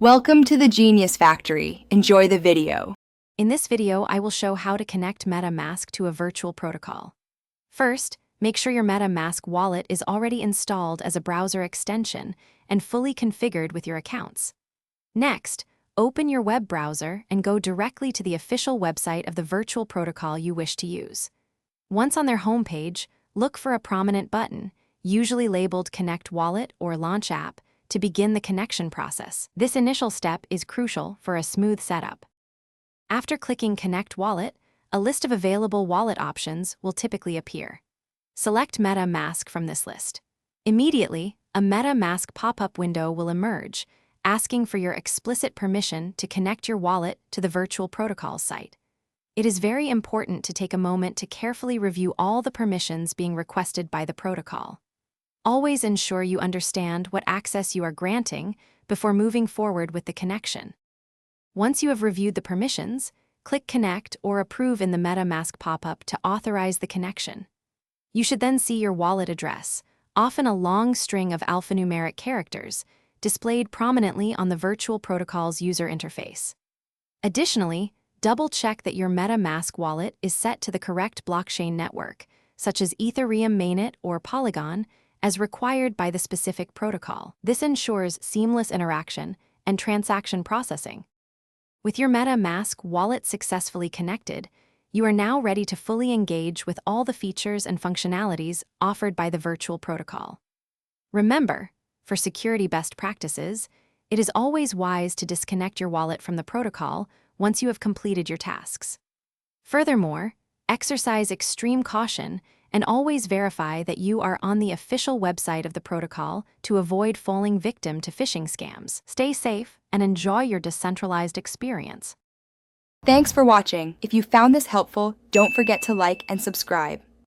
Welcome to the Genius Factory. Enjoy the video. In this video, I will show how to connect MetaMask to a virtual protocol. First, make sure your MetaMask wallet is already installed as a browser extension and fully configured with your accounts. Next, open your web browser and go directly to the official website of the virtual protocol you wish to use. Once on their homepage, look for a prominent button, usually labeled Connect Wallet or Launch App, to begin the connection process. This initial step is crucial for a smooth setup. After clicking Connect Wallet, a list of available wallet options will typically appear. Select MetaMask from this list. Immediately, a MetaMask pop-up window will emerge, asking for your explicit permission to connect your wallet to the virtual protocol site. It is very important to take a moment to carefully review all the permissions being requested by the protocol. Always ensure you understand what access you are granting before moving forward with the connection. Once you have reviewed the permissions, click Connect or Approve in the MetaMask pop-up to authorize the connection. You should then see your wallet address, often a long string of alphanumeric characters, displayed prominently on the virtual protocol's user interface. Additionally, double-check that your MetaMask wallet is set to the correct blockchain network, such as Ethereum Mainnet or Polygon, as required by the specific protocol. This ensures seamless interaction and transaction processing. With your MetaMask wallet successfully connected, you are now ready to fully engage with all the features and functionalities offered by the virtual protocol. Remember, for security best practices, it is always wise to disconnect your wallet from the protocol once you have completed your tasks. Furthermore, exercise extreme caution and always verify that you are on the official website of the protocol to avoid falling victim to phishing scams. Stay safe and enjoy your decentralized experience. Thanks for watching. If you found this helpful, don't forget to like and subscribe.